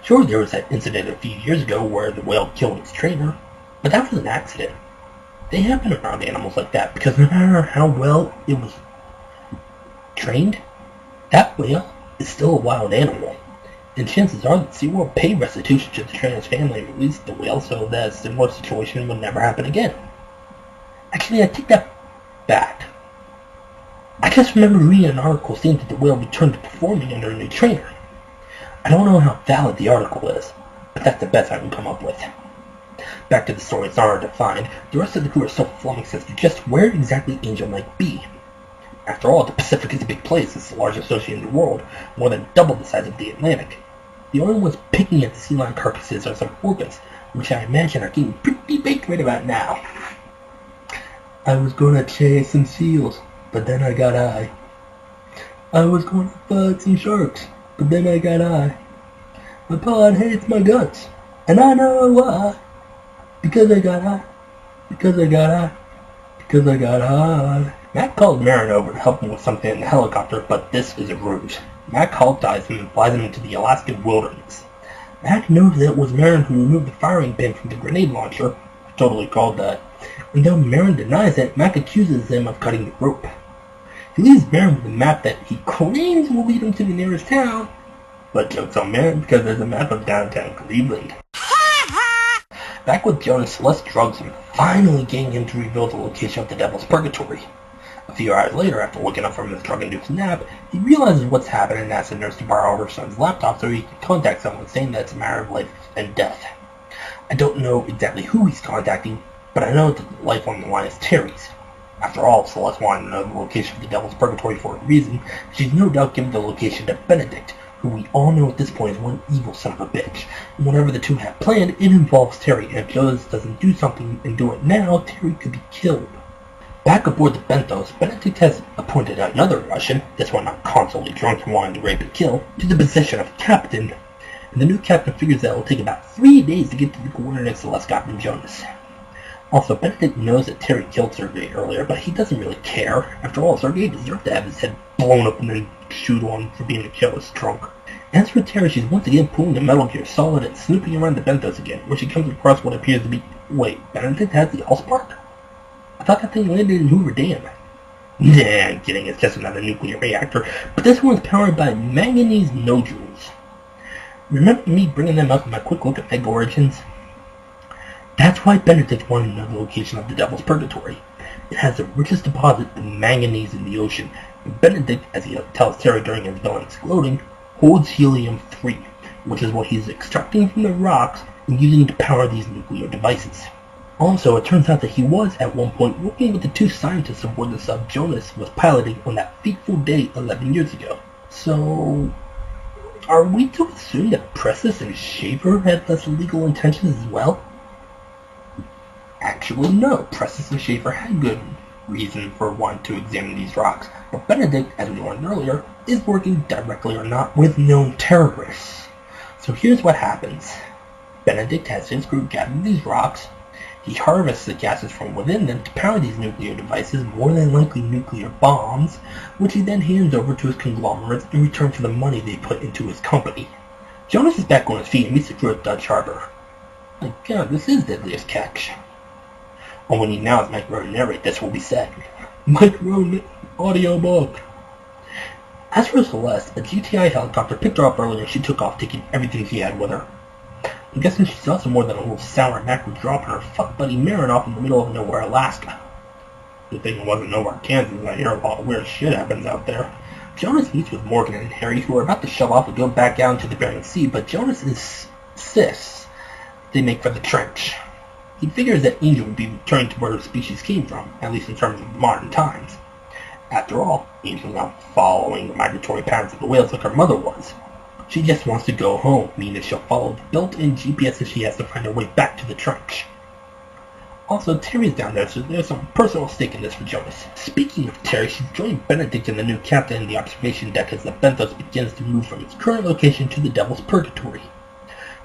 Sure, there was that incident a few years ago where the whale killed its trainer, but that was an accident. They happen around animals like that because no matter how well it was trained, That whale is still a wild animal, and chances are that SeaWorld will pay restitution to the trainer's family and release the whale so that a similar situation would never happen again. Actually, I take that back. I just remember reading an article saying that the whale returned to performing under a new trainer. I don't know how valid the article is, but that's the best I can come up with. Back to the story, it's hard to find. The rest of the crew are so flummoxed as to just where exactly Angel might be. After all, the Pacific is a big place. It's the largest ocean in the world, more than double the size of the Atlantic. The only ones picking at the sea lion carcasses are some orcas, which I imagine are getting pretty baked right about now. I was gonna chase some seals, but then I got eye. I was gonna fight some sharks, but then I got eye. My pod hates my guts, and I know why. Because I got eye. Because I got eye. Because I got eye. Mac called Marin over to help him with something in the helicopter, but this is a ruse. Mac hulk-dives him and flies him into the Alaskan wilderness. Mac knows that it was Marin who removed the firing pin from the grenade launcher, totally called that, and though Marin denies it, Mac accuses him of cutting the rope. He leaves Marin with a map that he claims will lead him to the nearest town, but joke's on Marin because there's a map of downtown Cleveland. Back with Jonas, Celeste drugs him, finally getting him to reveal the location of the Devil's Purgatory. A few hours later, after waking up from his drug-induced nap, he realizes what's happened and asks the nurse to borrow her son's laptop so he can contact someone, saying that it's a matter of life and death. I don't know exactly who he's contacting, but I know that the life on the line is Terry's. After all, Celeste wanted to know the location of the Devil's Purgatory for a reason. She's no doubt given the location to Benedict, who we all know at this point is one evil son of a bitch. And whatever the two have planned, it involves Terry, and if Jonas doesn't do something and do it now, Terry could be killed. Back aboard the Benthos, Benedict has appointed another Russian, this one not constantly drunk and wanting to rape and kill, to the position of captain. And the new captain figures that it will take about 3 days to get to the coordinates Celeste got from Jonas. Also, Benedict knows that Terry killed Sergei earlier, but he doesn't really care. After all, Sergei deserved to have his head blown up and then shoot on for being a careless drunk. As for Terry, she's once again pulling the Metal Gear Solid and snooping around the Benthos again, where she comes across what appears to be... Wait, Benedict has the Allspark? I thought that thing landed in Hoover Dam. Nah, I'm kidding, it's just another nuclear reactor, but this one's powered by manganese nodules. Remember me bringing them up in my quick look at Meg Origins? That's why Benedict wanted to know the location of the Devil's Purgatory. It has the richest deposit of manganese in the ocean, and Benedict, as he tells Terry during his villain exploding, holds helium-3, which is what he's extracting from the rocks and using to power these nuclear devices. Also, it turns out that he was, at one point, working with the two scientists aboard the sub Jonas was piloting on that fateful day 11 years ago. So, are we to assume that Pressis and Schaefer had less illegal intentions as well? Actually, no. Pressis and Schaefer had good reason for wanting to examine these rocks, but Benedict, as we learned earlier, is working directly or not with known terrorists. So here's what happens. Benedict has his group gather these rocks. He harvests the gases from within them to power these nuclear devices, more than likely nuclear bombs, which he then hands over to his conglomerates in return for the money they put into his company. Jonas is back on his feet and meets the crew at Dutch Harbor. My god, this is Deadliest Catch. All we need now is Mike Rowe to narrate this will be said. Mike Rowe audiobook. As for Celeste, a GTI helicopter picked her up earlier and she took off, taking everything she had with her. I'm guessing she's also more than a little sour Mac was dropping her fuck buddy Marin off in the middle of nowhere, Alaska. Good thing it wasn't nowhere, Kansas. I hear a lot of weird shit happens out there. Jonas meets with Morgan and Harry, who are about to shove off and go back down to the Bering Sea, but Jonas insists they make for the trench. He figures that Angel will be returning to where her species came from, at least in terms of modern times. After all, Angel's not following the migratory patterns of the whales like her mother was. She just wants to go home, meaning that she'll follow the built-in GPS if she has to find her way back to the trench. Also, Terry's down there, so there's some personal stake in this for Jonas. Speaking of Terry, she's joined Benedict and the new captain in the observation deck as the Benthos begins to move from its current location to the Devil's Purgatory.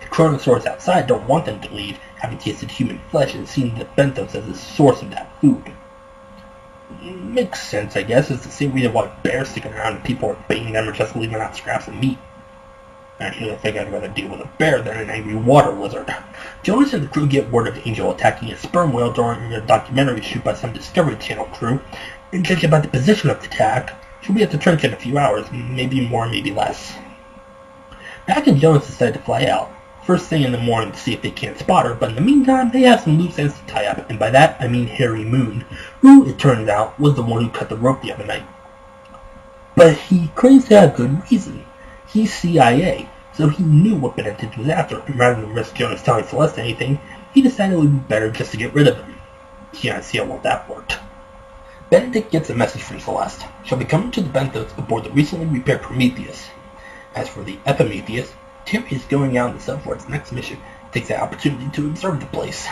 The Kronosaurs outside don't want them to leave, having tasted human flesh and seen the Benthos as the source of that food. Makes sense, I guess. It's the same reason why bears sticking around and people are baiting them or just leaving out scraps of meat. Actually, I think I'd rather deal with a bear than an angry water lizard. Jonas and the crew get word of Angel attacking a sperm whale during a documentary shoot by some Discovery Channel crew, and judging by the position of the attack, She'll be at the trench in a few hours, maybe more, maybe less. Mac and Jonas decide to fly out, first thing in the morning to see if they can't spot her, but in the meantime, they have some loose ends to tie up, and by that, I mean Harry Moon, who, it turns out, was the one who cut the rope the other night. But he claims to have good reason. He's CIA, so he knew what Benedict was after, and rather than risk Jonas telling Celeste anything, he decided it would be better just to get rid of him. Yeah, see how well that worked. Benedict gets a message from Celeste. She'll be coming to the Benthos aboard the recently repaired Prometheus. As for the Epimetheus, Terry is going out in the sub for its next mission. Takes the opportunity to observe the place.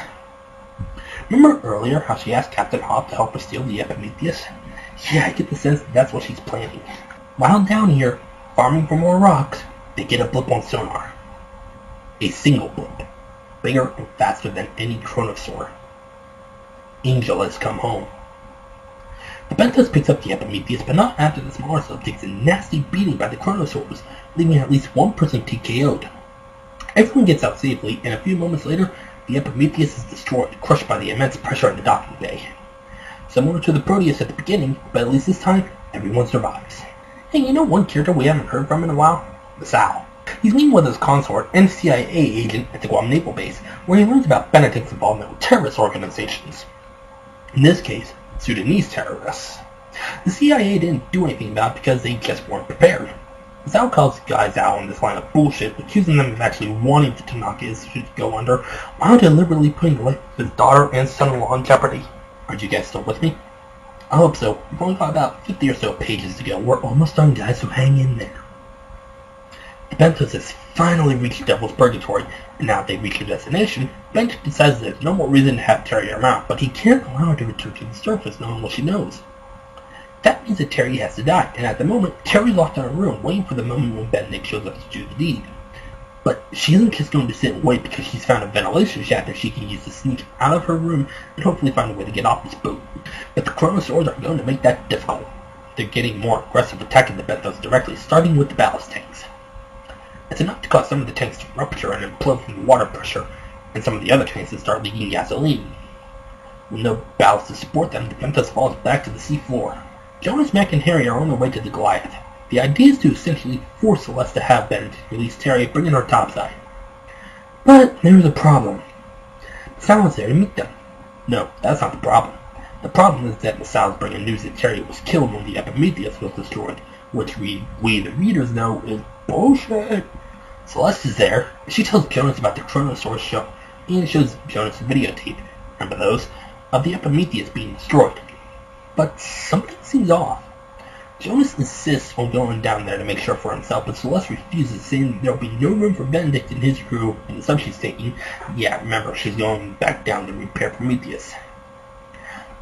Remember earlier how she asked Captain Hoff to help her steal the Epimetheus? Yeah, I get the sense that that's what she's planning. While down here, farming for more rocks, they get a blip on sonar. A single blip. Bigger and faster than any Kronosaur. Angel has come home. The Benthos picks up the Epimetheus, but not after the smaller sub takes a nasty beating by the Kronosaurs, leaving at least one person TKO'd. Everyone gets out safely, and a few moments later, the Epimetheus is destroyed, crushed by the immense pressure in the docking bay. Similar to the Proteus at the beginning, but at least this time, everyone survives. Hey, you know one character we haven't heard from in a while? Masao. He's meeting with his consort and CIA agent at the Guam Naval Base, where he learns about Benedict's involvement with terrorist organizations. In this case, Sudanese terrorists. The CIA didn't do anything about it because they just weren't prepared. Masao calls the guys out on this line of bullshit, accusing them of actually wanting the Tanakis to go under, while deliberately putting the life of his daughter and son-in-law in jeopardy. Are you guys still with me? I hope so. We've only got about 50 or so pages to go. We're almost done, guys, so hang in there. The Benthos has finally reached Devil's Purgatory, and now that they've reached their destination, Benedict decides there's no more reason to have Terry around, but he can't allow her to return to the surface knowing what she knows. That means that Terry has to die, and at the moment, Terry's locked in her room, waiting for the moment when Benedict shows up to do the deed. But she isn't just going to sit and wait because she's found a ventilation shaft that she can use to sneak out of her room and hopefully find a way to get off this boat. But the Kronosaurs are going to make that difficult. They're getting more aggressive, attacking the Benthos directly, starting with the ballast tanks. It's enough to cause some of the tanks to rupture and implode from the water pressure, and some of the other tanks to start leaking gasoline. With no ballast to support them, the Benthos falls back to the sea floor. Jonas, Mac, and Harry are on their way to the Goliath. The idea is to essentially force Celeste to have Benedict release Terry, bringing her topside. But there's a problem. Masao is there to meet them. No, that's not the problem. The problem is that Masao's bringing news that Terry was killed when the Epimetheus was destroyed, which we the readers know is bullshit. Celeste is there, and she tells Jonas about the Kronosaurs show, and shows Jonas a videotape, remember those, of the Epimetheus being destroyed. But something seems off. Jonas insists on going down there to make sure for himself, but Celeste refuses, saying there'll be no room for Benedict and his crew in the sub she's taking. Yeah, remember, she's going back down to repair Prometheus.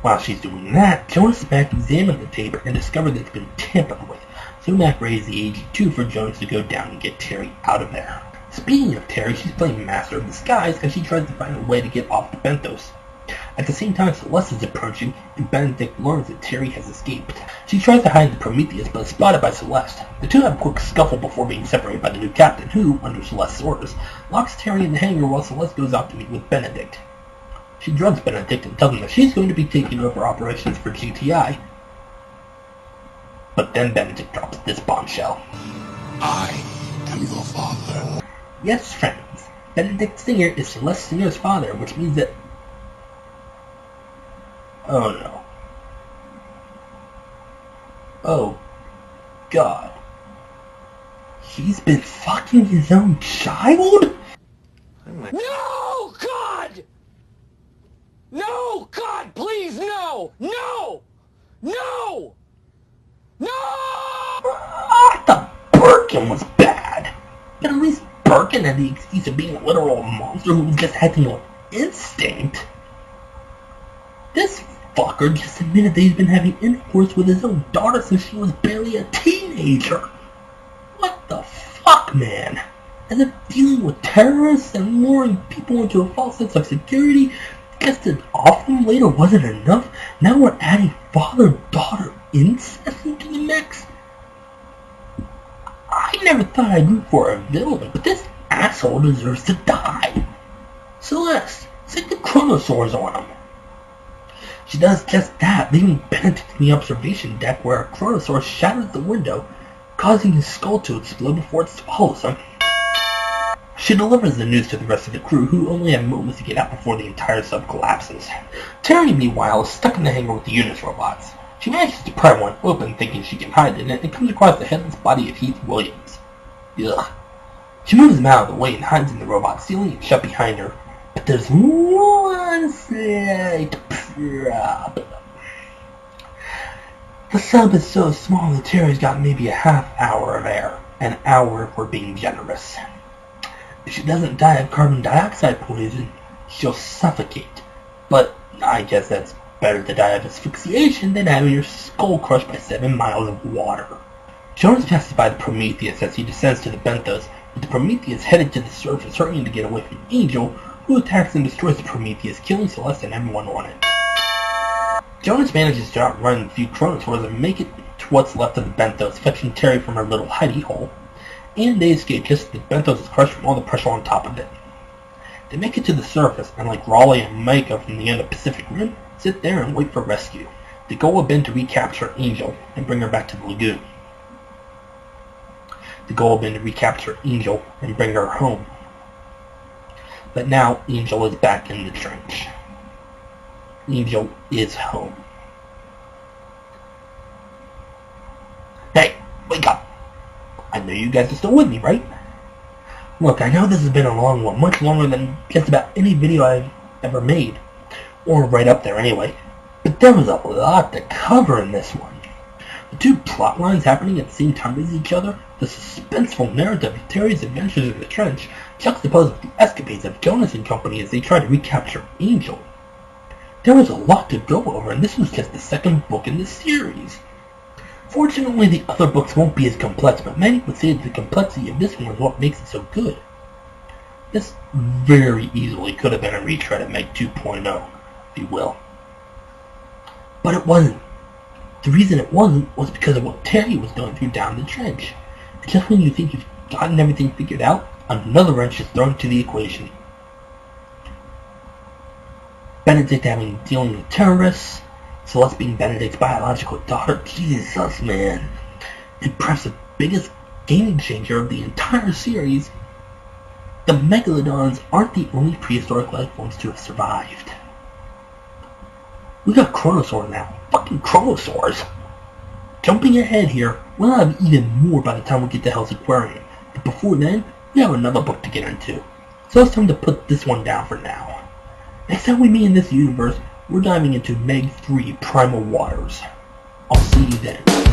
While she's doing that, Jonas and Mac examine the tape and discover that it's been tampered with, so Mac raised the AG-2 for Jonas to go down and get Terry out of there. Speaking of Terry, she's playing Master of Disguise as she tries to find a way to get off the Benthos. At the same time, Celeste is approaching, and Benedict learns that Terry has escaped. She tries to hide the Prometheus, but is spotted by Celeste. The two have a quick scuffle before being separated by the new captain, who, under Celeste's orders, locks Terry in the hangar while Celeste goes out to meet with Benedict. She drugs Benedict and tells him that she's going to be taking over operations for GTI. But then Benedict drops this bombshell. I am your father. Yes, friends. Benedict Singer is Celeste Singer's father, which means that... Oh no. Oh, God. He's been fucking his own child? No, God! No, God, please, no! No! No! No! I thought Birkin was bad. But at least Birkin had the excuse of being a literal monster who was just acting on instinct. This fucker just admitted that he's been having intercourse with his own daughter since she was barely a teenager. What the fuck, man? As if dealing with terrorists and luring people into a false sense of security just to off them later wasn't enough, now we're adding father-daughter incest into the mix? I never thought I'd root for a villain, but this asshole deserves to die. Celeste, set the Kronosaurs on him. She does just that, leaving Benedict in the observation deck where a Kronosaur shatters the window, causing his skull to explode before it swallows him. She delivers the news to the rest of the crew, who only have moments to get out before the entire sub collapses. Terry, meanwhile, is stuck in the hangar with the Jonas robots. She manages to pry one open, thinking she can hide in it, and comes across the headless body of Heath Williams. Ugh. She moves him out of the way and hides in the robot, sealing it shut behind her. But there's one slight problem. The sub is so small that Terry's got maybe a half hour of air. An hour if we're being generous. If she doesn't die of carbon dioxide poison, she'll suffocate. But I guess that's better to die of asphyxiation than having your skull crushed by 7 miles of water. Jonas passes by the Prometheus as he descends to the Benthos, with the Prometheus headed to the surface, hurrying to get away from Angel, who attacks and destroys the Prometheus, killing Celeste and everyone on it. Jonas manages to outrun a few Kronosaurs and make it to what's left of the Benthos, fetching Terry from her little hidey hole, and they escape just as the Benthos is crushed from all the pressure on top of it. They make it to the surface, and like Raleigh and Micah from the end of Pacific Rim, sit there and wait for rescue. The goal had been to recapture Angel and bring her back to the Lagoon. The goal had been to recapture Angel and bring her home. But now Angel is back in the trench. Angel is home. Hey, wake up! I know you guys are still with me, right? Look, I know this has been a long one, much longer than just about any video I've ever made. Or right up there anyway. But there was a lot to cover in this one. The two plot lines happening at the same time as each other, the suspenseful narrative of Terry's adventures in the trench, juxtaposed with the escapades of Jonas and company as they try to recapture Angel. There was a lot to go over, and this was just the second book in the series. Fortunately, the other books won't be as complex, but many would say that the complexity of this one is what makes it so good. This very easily could have been a retread of Meg 2.0, if you will. But it wasn't. The reason it wasn't was because of what Terry was going through down the trench. And just when you think you've gotten everything figured out, another wrench is thrown into the equation. Benedict dealing with terrorists, Celeste being Benedict's biological daughter. Jesus, man. And perhaps the biggest game changer of the entire series, the Megalodons aren't the only prehistoric life forms to have survived. We got Kronosaurs now. Fucking Kronosaurs. Jumping ahead here, we'll have even more by the time we get to Hell's Aquarium. But before then, we have another book to get into. So it's time to put this one down for now. Next time we meet in this universe, we're diving into Meg 3 Primal Waters. I'll see you then.